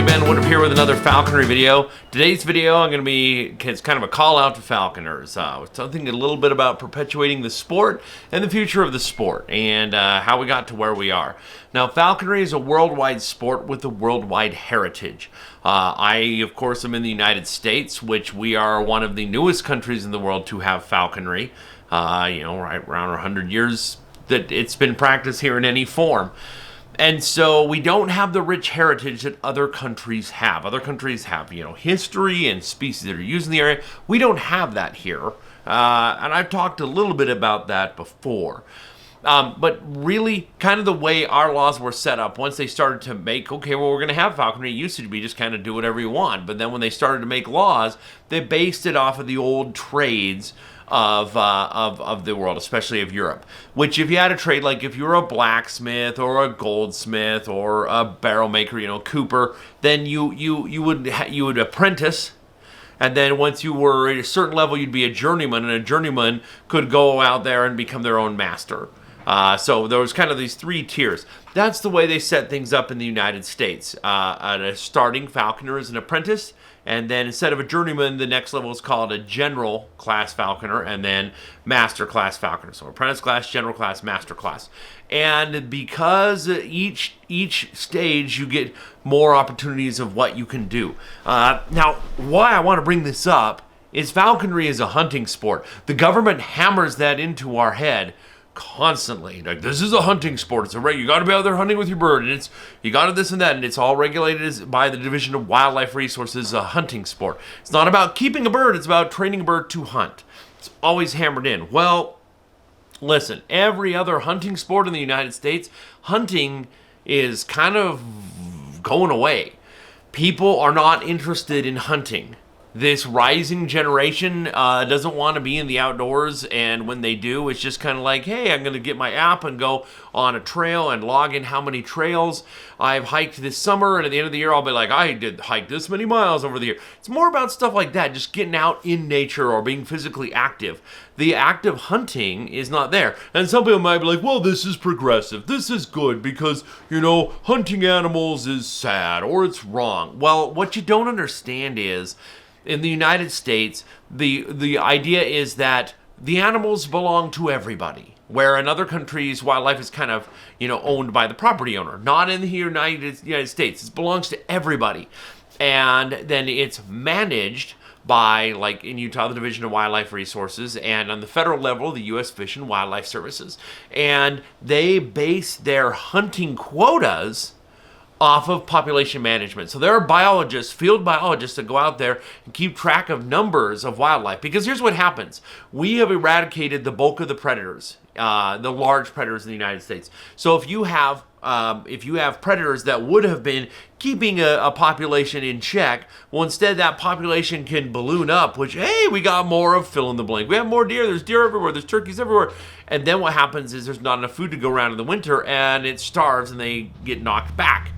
Howdy Ben, Woodruff here with another falconry video. Today's video it's kind of a call out to falconers. Something a little bit about perpetuating the sport and the future of the sport and how we got to where we are. Now, falconry is a worldwide sport with a worldwide heritage. I, of course, am in the United States, which we are one of the newest countries in the world to have falconry. Right around 100 years that it's been practiced here in any form. And so we don't have the rich heritage that other countries have. Other countries have, history and species that are used in the area. We don't have that here. And I've talked a little bit about that before. But really, kind of the way our laws were set up, once they started to make, we're going to have falconry. It used to be just kind of do whatever you want. But then when they started to make laws, they based it off of the old trades of the world, especially of Europe. Which, if you had a trade, like if you were a blacksmith or a goldsmith or a barrel maker, cooper, then you would apprentice, and then once you were at a certain level, you'd be a journeyman, and a journeyman could go out there and become their own master. So there was kind of these three tiers. That's the way they set things up in the United States. A starting falconer is an apprentice, and then instead of a journeyman, the next level is called a general class falconer, and then master class falconer. So apprentice class, general class, master class. And because each stage you get more opportunities of what you can do. Now, why I want to bring this up is falconry is a hunting sport. The government hammers that into our head constantly. Like, this is a hunting sport. It's you got to be out there hunting with your bird, and you got to this and that, and it's all regulated by the Division of Wildlife Resources, a hunting sport. It's not about keeping a bird, it's about training a bird to hunt. It's always hammered in. Well, listen, every other hunting sport in the United States, hunting is kind of going away. People are not interested in hunting. This rising generation doesn't want to be in the outdoors, and when they do, it's just kind of like, hey, I'm going to get my app and go on a trail and log in how many trails I've hiked this summer, and at the end of the year, I'll be like, I did hike this many miles over the year. It's more about stuff like that, just getting out in nature or being physically active. The act of hunting is not there. And some people might be like, well, this is progressive. This is good because, hunting animals is sad or it's wrong. Well, what you don't understand is, in the United States, the idea is that the animals belong to everybody, where in other countries, wildlife is kind of, owned by the property owner. Not in the United States. It belongs to everybody. And then it's managed by, like in Utah, the Division of Wildlife Resources, and on the federal level, the U.S. Fish and Wildlife Services. And they base their hunting quotas off of population management. So there are biologists, field biologists, that go out there and keep track of numbers of wildlife. Because here's what happens. We have eradicated the bulk of the predators, the large predators in the United States. So if you have predators that would have been keeping a population in check, well, instead that population can balloon up, which, hey, we got more of fill in the blank. We have more deer. There's deer everywhere. There's turkeys everywhere. And then what happens is there's not enough food to go around in the winter, and it starves, and they get knocked back.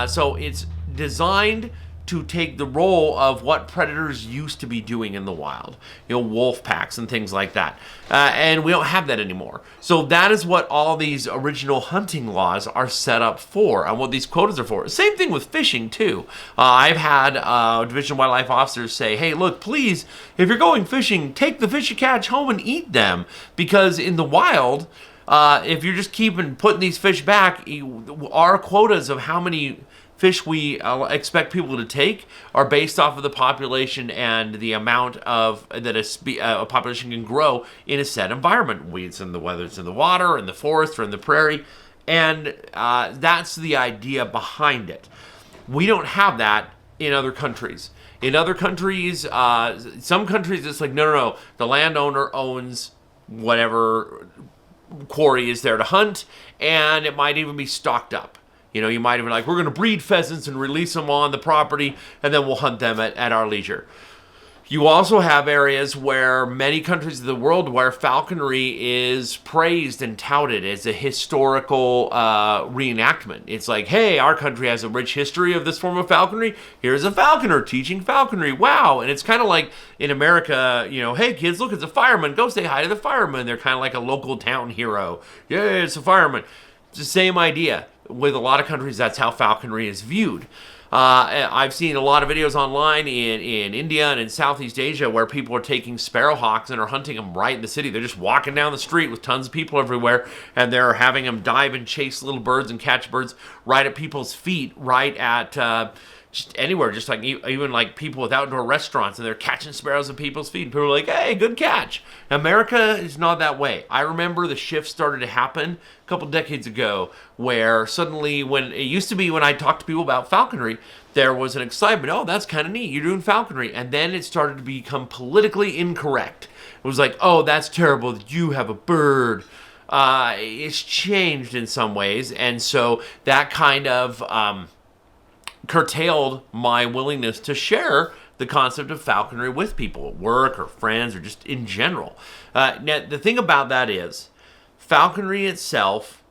So it's designed to take the role of what predators used to be doing in the wild, wolf packs and things like that. And we don't have that anymore. So that is what all these original hunting laws are set up for, and what these quotas are for. Same thing with fishing, too. I've had Division of Wildlife officers say, hey, look, please, if you're going fishing, take the fish you catch home and eat them. Because in the wild, if you're just putting these fish back, our quotas of how many fish we expect people to take are based off of the population and the amount of that a population can grow in a set environment. Whether it's in the water, in the forest, or in the prairie, and that's the idea behind it. We don't have that in other countries. In other countries, some countries, it's like, no, the landowner owns whatever quarry is there to hunt, and it might even be stocked up. You might even we're going to breed pheasants and release them on the property, and then we'll hunt them at our leisure. You also have areas where many countries of the world where falconry is praised and touted as a historical reenactment. It's like, hey, our country has a rich history of this form of falconry. Here's a falconer teaching falconry. Wow. And it's kind of like in America, hey, kids, look, it's a fireman. Go say hi to the fireman. They're kind of like a local town hero. Yeah, it's a fireman. It's the same idea. With a lot of countries, that's how falconry is viewed. I've seen a lot of videos online in India and in Southeast Asia where people are taking sparrowhawks and are hunting them right in the city. They're just walking down the street with tons of people everywhere, and they're having them dive and chase little birds and catch birds right at people's feet, right at just anywhere, just like even like people with outdoor restaurants, and they're catching sparrows at people's feet. And people are like, hey, good catch. America is not that way. I remember the shift started to happen a couple decades ago where suddenly, when it used to be when I talked to people about falconry, there was an excitement. Oh, that's kind of neat. You're doing falconry. And then it started to become politically incorrect. It was like, oh, that's terrible that you have a bird. It's changed in some ways. And so that kind of curtailed my willingness to share the concept of falconry with people at work or friends or just in general. Now, the thing about that is falconry itself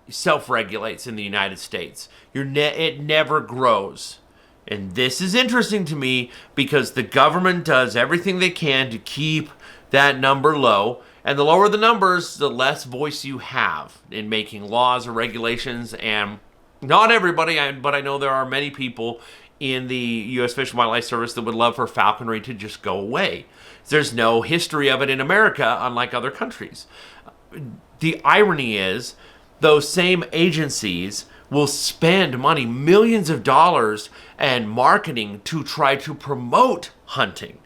self-regulates in the United States. It never grows. And this is interesting to me because the government does everything they can to keep that number low. And the lower the numbers, the less voice you have in making laws or regulations. And not everybody, but I know there are many people in the U.S. Fish and Wildlife Service that would love for falconry to just go away. There's no history of it in America, unlike other countries. The irony is, those same agencies will spend money, millions of dollars, and marketing to try to promote hunting.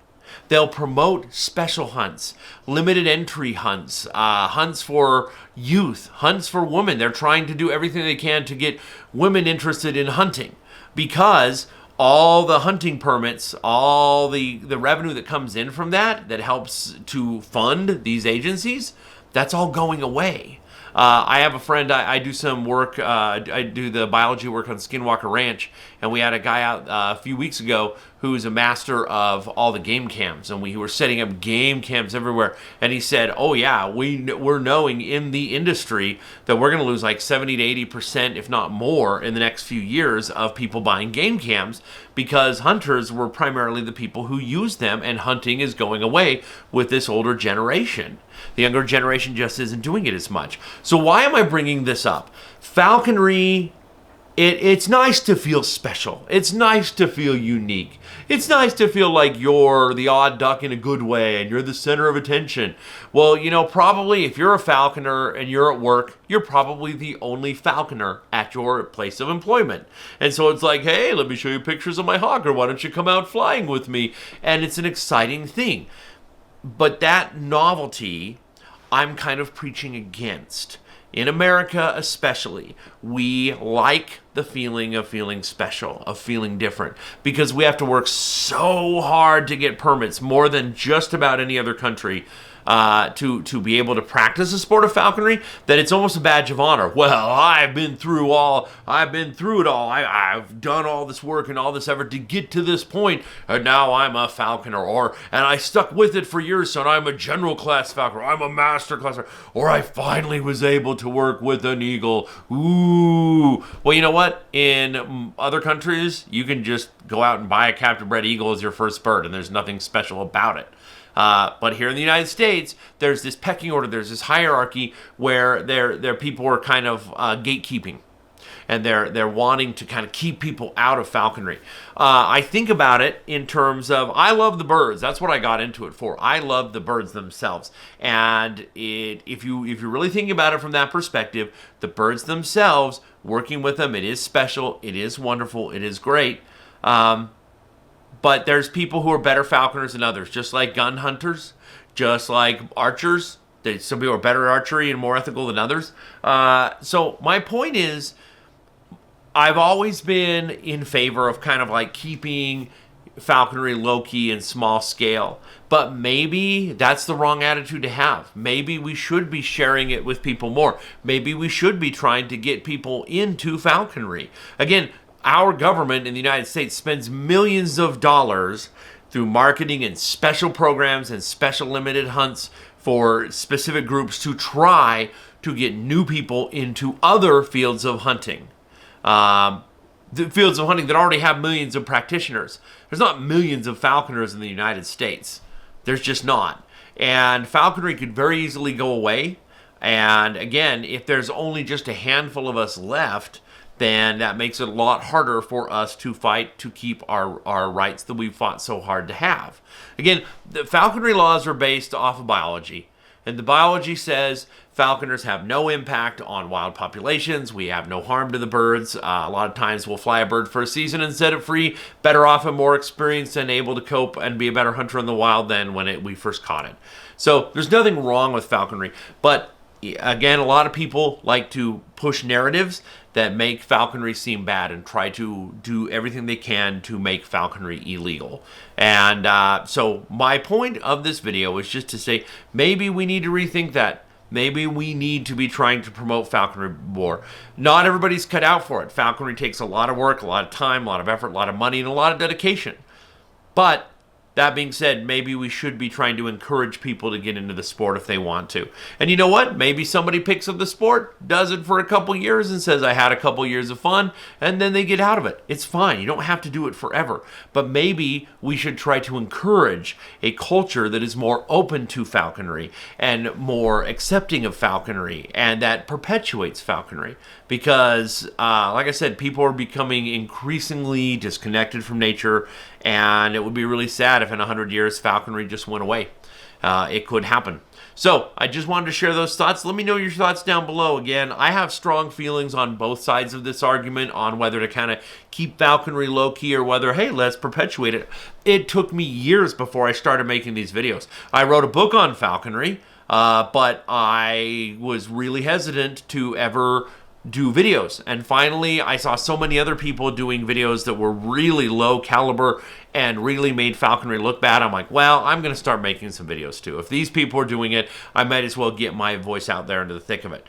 They'll promote special hunts, limited entry hunts, hunts for youth, hunts for women. They're trying to do everything they can to get women interested in hunting because all the hunting permits, all the revenue that comes in from that helps to fund these agencies, that's all going away. I have a friend, I do some work, I do the biology work on Skinwalker Ranch, and we had a guy out a few weeks ago who's a master of all the game cams, and we were setting up game cams everywhere, and he said, oh yeah, we're knowing in the industry that we're going to lose like 70 to 80%, if not more, in the next few years of people buying game cams, because hunters were primarily the people who used them, and hunting is going away with this older generation. The younger generation just isn't doing it as much. So why am I bringing this up? Falconry, it's nice to feel special. It's nice to feel unique. It's nice to feel like you're the odd duck in a good way and you're the center of attention. Well, you know, probably if you're a falconer and you're at work, you're probably the only falconer at your place of employment. And so it's like, hey, let me show you pictures of my hawk, or why don't you come out flying with me? And it's an exciting thing. But that novelty, I'm kind of preaching against. In America especially, we like the feeling of feeling special, of feeling different, because we have to work so hard to get permits, more than just about any other country, to be able to practice the sport of falconry, that it's almost a badge of honor. Well, I've been through it all. I've done all this work and all this effort to get to this point, and now I'm a falconer, and I stuck with it for years, so I'm a general class falconer, I'm a master class, or I finally was able to work with an eagle. Ooh. Well, you know what? In other countries, you can just go out and buy a captive bred eagle as your first bird, and there's nothing special about it. But here in the United States, there's this pecking order, there's this hierarchy where there people are kind of gatekeeping, and they're wanting to kind of keep people out of falconry. I think about it in terms of, I love the birds. That's what I got into it for. I love the birds themselves, and if you're really thinking about it from that perspective, the birds themselves, working with them, it is special, it is wonderful, it is great. But there's people who are better falconers than others, just like gun hunters, just like archers. Some people are better at archery and more ethical than others. So my point is, I've always been in favor of kind of like keeping falconry low-key and small scale. But maybe that's the wrong attitude to have. Maybe we should be sharing it with people more. Maybe we should be trying to get people into falconry. Again, our government in the United States spends millions of dollars through marketing and special programs and special limited hunts for specific groups to try to get new people into other fields of hunting. The fields of hunting that already have millions of practitioners. There's not millions of falconers in the United States. There's just not. And falconry could very easily go away. And again, if there's only just a handful of us left, then that makes it a lot harder for us to fight to keep our rights that we've fought so hard to have. Again, the falconry laws are based off of biology. And the biology says falconers have no impact on wild populations. We have no harm to the birds. A lot of times we'll fly a bird for a season and set it free, better off and more experienced and able to cope and be a better hunter in the wild than when we first caught it. So there's nothing wrong with falconry. But again, a lot of people like to push narratives that make falconry seem bad and try to do everything they can to make falconry illegal. And so my point of this video is just to say maybe we need to rethink that. Maybe we need to be trying to promote falconry more. Not everybody's cut out for it. Falconry takes a lot of work, a lot of time, a lot of effort, a lot of money, and a lot of dedication. But that being said, maybe we should be trying to encourage people to get into the sport if they want to. And you know what? Maybe somebody picks up the sport, does it for a couple years and says, I had a couple years of fun, and then they get out of it. It's fine. You don't have to do it forever. But maybe we should try to encourage a culture that is more open to falconry and more accepting of falconry and that perpetuates falconry. Because, like I said, people are becoming increasingly disconnected from nature, and it would be really sad if in 100 years falconry just went away. It could happen. So I just wanted to share those thoughts. Let me know your thoughts down below. Again, I have strong feelings on both sides of this argument on whether to kind of keep falconry low-key or whether, hey, let's perpetuate it. It took me years before I started making these videos. I wrote a book on falconry, but I was really hesitant to ever do videos. And finally, I saw so many other people doing videos that were really low caliber and really made falconry look bad. I'm like, well, I'm going to start making some videos too. If these people are doing it, I might as well get my voice out there into the thick of it.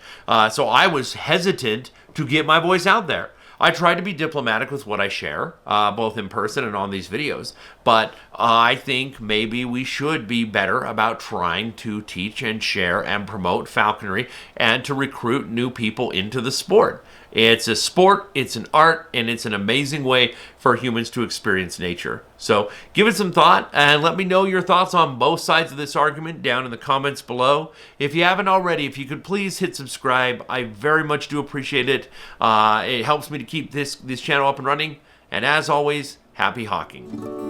So I was hesitant to get my voice out there. I try to be diplomatic with what I share, both in person and on these videos, but I think maybe we should be better about trying to teach and share and promote falconry and to recruit new people into the sport. It's a sport, it's an art, and it's an amazing way for humans to experience nature. So give it some thought and let me know your thoughts on both sides of this argument down in the comments below. If you haven't already, if you could please hit subscribe. I very much do appreciate it. It helps me to keep this channel up and running. And as always, happy hawking.